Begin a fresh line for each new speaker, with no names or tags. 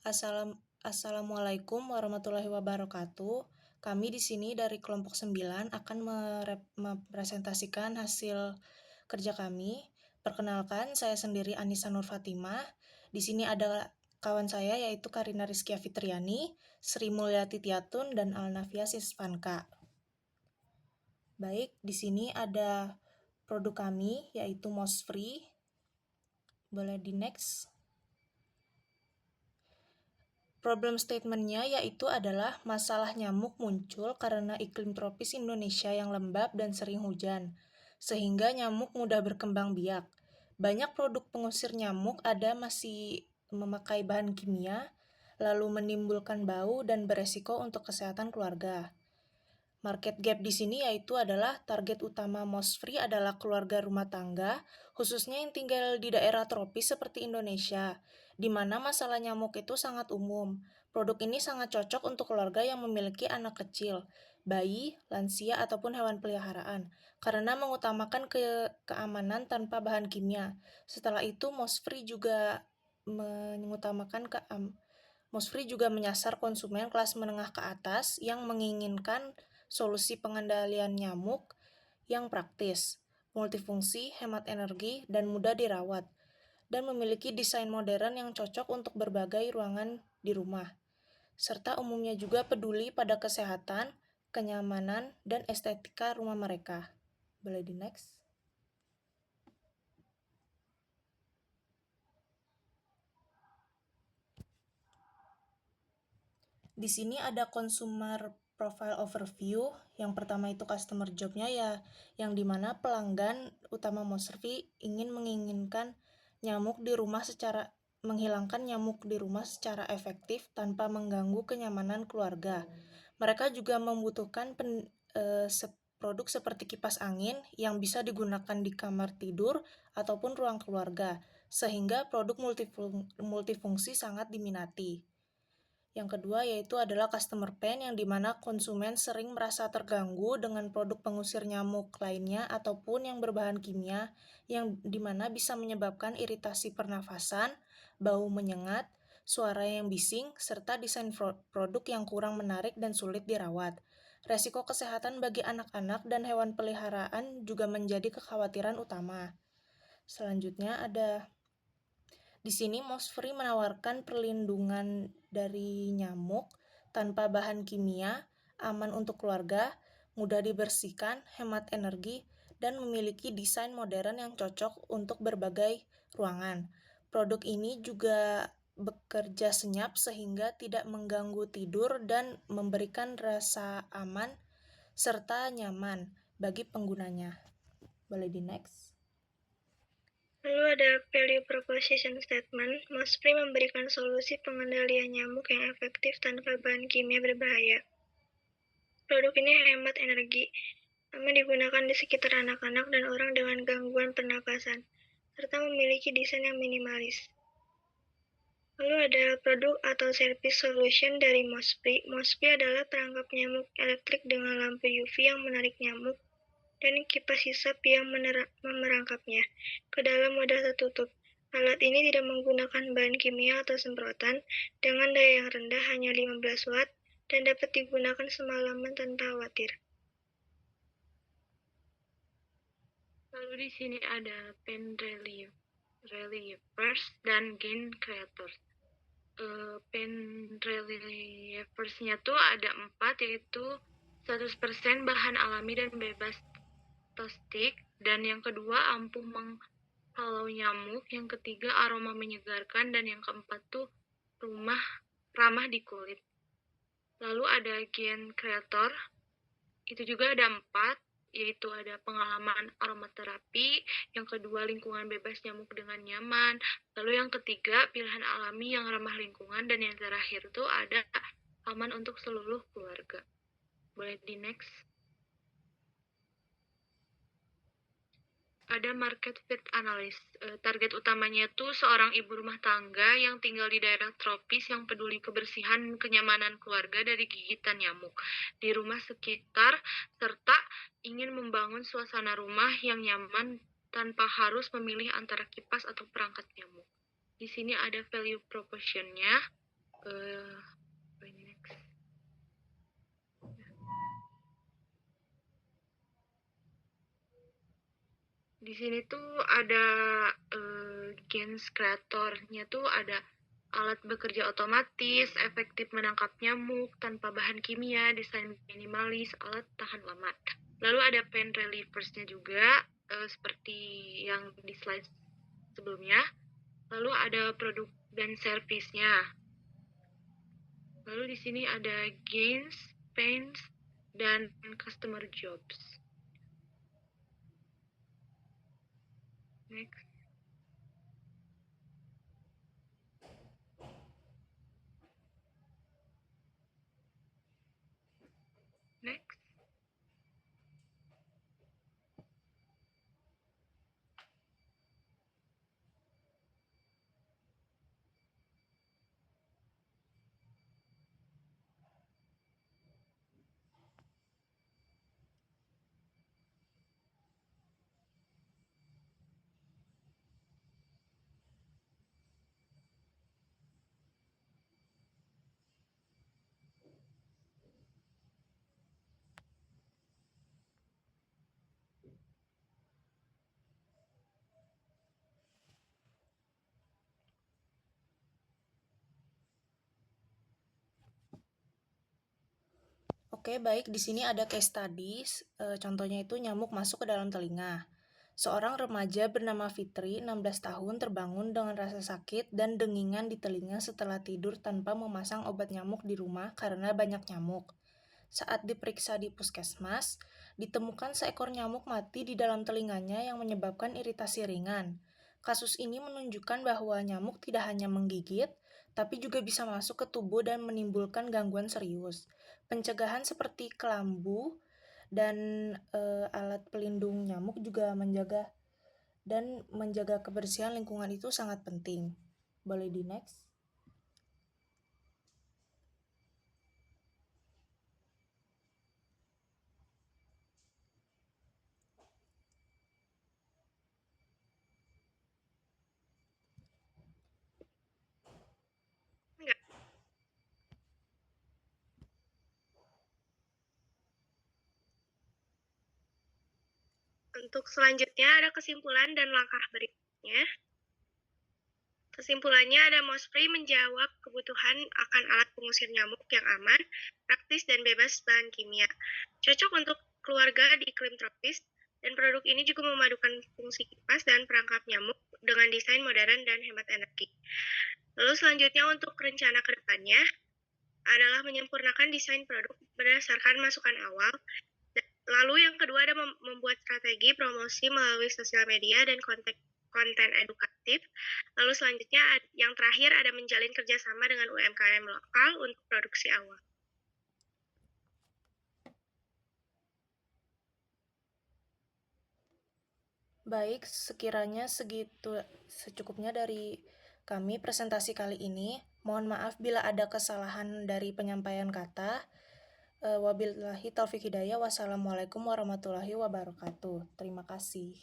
Assalamualaikum warahmatullahi wabarakatuh. Kami di sini dari kelompok 9 akan mempresentasikan hasil kerja kami. Perkenalkan, saya sendiri Anissa Nur Fatimah. Di sini ada kawan saya yaitu Karina Rizkia Fitriani, Sri Mulyati Tiatun, dan Alnafia Sisvanka. Baik, di sini ada produk kami yaitu Mosfree. Boleh di next. Problem statement-nya yaitu adalah masalah nyamuk muncul karena iklim tropis Indonesia yang lembab dan sering hujan, sehingga nyamuk mudah berkembang biak. Banyak produk pengusir nyamuk ada masih memakai bahan kimia, lalu menimbulkan bau dan beresiko untuk kesehatan keluarga. Market gap di sini yaitu adalah target utama Mosfree adalah keluarga rumah tangga, khususnya yang tinggal di daerah tropis seperti Indonesia, di mana masalah nyamuk itu sangat umum. Produk ini sangat cocok untuk keluarga yang memiliki anak kecil, bayi, lansia, ataupun hewan peliharaan, karena mengutamakan keamanan tanpa bahan kimia. Setelah itu, Mosfree juga menyasar konsumen kelas menengah ke atas yang menginginkan solusi pengendalian nyamuk yang praktis, multifungsi, hemat energi, dan mudah dirawat, dan memiliki desain modern yang cocok untuk berbagai ruangan di rumah, serta umumnya juga peduli pada kesehatan, kenyamanan, dan estetika rumah mereka. Boleh di next. Di sini ada consumer profile overview. Yang pertama itu customer job-nya ya, yang dimana pelanggan utama Mosfree menginginkan menghilangkan nyamuk di rumah secara efektif tanpa mengganggu kenyamanan keluarga. Mereka juga membutuhkan produk seperti kipas angin yang bisa digunakan di kamar tidur ataupun ruang keluarga, sehingga produk multifungsi sangat diminati. Yang kedua yaitu adalah customer pain, yang dimana konsumen sering merasa terganggu dengan produk pengusir nyamuk lainnya ataupun yang berbahan kimia, yang dimana bisa menyebabkan iritasi pernafasan, bau menyengat, suara yang bising, serta desain produk yang kurang menarik dan sulit dirawat. Resiko kesehatan bagi anak-anak dan hewan peliharaan juga menjadi kekhawatiran utama. Selanjutnya ada di sini Mosfree menawarkan perlindungan dari nyamuk tanpa bahan kimia, aman untuk keluarga, mudah dibersihkan, hemat energi, dan memiliki desain modern yang cocok untuk berbagai ruangan. Produk ini juga bekerja senyap sehingga tidak mengganggu tidur dan memberikan rasa aman serta nyaman bagi penggunanya. Boleh di next.
Lalu ada value proposition statement. Mosfree memberikan solusi pengendalian nyamuk yang efektif tanpa bahan kimia berbahaya. Produk ini hemat energi, aman digunakan di sekitar anak-anak dan orang dengan gangguan pernapasan, serta memiliki desain yang minimalis. Lalu ada produk atau service solution dari Mosfree. Mosfree adalah perangkap nyamuk elektrik dengan lampu UV yang menarik nyamuk dan kipas hisap yang memerangkapnya ke dalam wadah tertutup. Alat ini tidak menggunakan bahan kimia atau semprotan, dengan daya yang rendah hanya 15 watt, dan dapat digunakan semalaman tanpa khawatir. Lalu di sini ada pen relievers dan gain creators. Pen relieversnya tuh ada 4, yaitu 100% bahan alami dan bebas tostik, dan yang kedua ampuh menghalau nyamuk, yang ketiga aroma menyegarkan, dan yang keempat tuh ramah di kulit. Lalu ada Gain Creator, itu juga ada 4, yaitu ada pengalaman aromaterapi, yang kedua lingkungan bebas nyamuk dengan nyaman, lalu yang ketiga pilihan alami yang ramah lingkungan, dan yang terakhir tuh ada aman untuk seluruh keluarga. Boleh di next. Ada market fit analyst. Target utamanya tuh seorang ibu rumah tangga yang tinggal di daerah tropis yang peduli kebersihan dan kenyamanan keluarga dari gigitan nyamuk di rumah sekitar, serta ingin membangun suasana rumah yang nyaman tanpa harus memilih antara kipas atau perangkat nyamuk. Di sini ada value proposition-nya. Di sini tuh ada gains kreatornya tuh ada alat bekerja otomatis, efektif menangkap nyamuk tanpa bahan kimia, desain minimalis, alat tahan lama. Lalu ada pain relieversnya juga, seperti yang di slide sebelumnya. Lalu ada produk dan servisnya. Lalu di sini ada gains, pains, dan customer jobs. Next. Next.
Oke, baik. Di sini ada case studies. Contohnya itu nyamuk masuk ke dalam telinga. Seorang remaja bernama Fitri, 16 tahun, terbangun dengan rasa sakit dan dengingan di telinga setelah tidur tanpa memasang obat nyamuk di rumah karena banyak nyamuk. Saat diperiksa di puskesmas, ditemukan seekor nyamuk mati di dalam telinganya yang menyebabkan iritasi ringan. Kasus ini menunjukkan bahwa nyamuk tidak hanya menggigit, tapi juga bisa masuk ke tubuh dan menimbulkan gangguan serius. Pencegahan seperti kelambu dan alat pelindung nyamuk juga menjaga kebersihan lingkungan itu sangat penting. Boleh di next?
Enggak. Untuk selanjutnya ada kesimpulan dan langkah berikutnya. Kesimpulannya ada Mossfree menjawab kebutuhan akan alat pengusir nyamuk yang aman, praktis, dan bebas bahan kimia. Cocok untuk keluarga di iklim tropis, dan produk ini juga memadukan fungsi kipas dan perangkap nyamuk dengan desain modern dan hemat energi. Lalu selanjutnya untuk rencana ke depannya adalah menyempurnakan desain produk berdasarkan masukan awal. Lalu yang kedua ada membuat strategi promosi melalui sosial media dan konten edukatif. Lalu selanjutnya yang terakhir ada menjalin kerjasama dengan UMKM lokal untuk produksi awal.
Baik, sekiranya segitu secukupnya dari kami presentasi kali ini. Mohon maaf bila ada kesalahan dari penyampaian kata. Wabillahi taufiq hidayah. Wassalamualaikum warahmatullahi wabarakatuh. Terima kasih.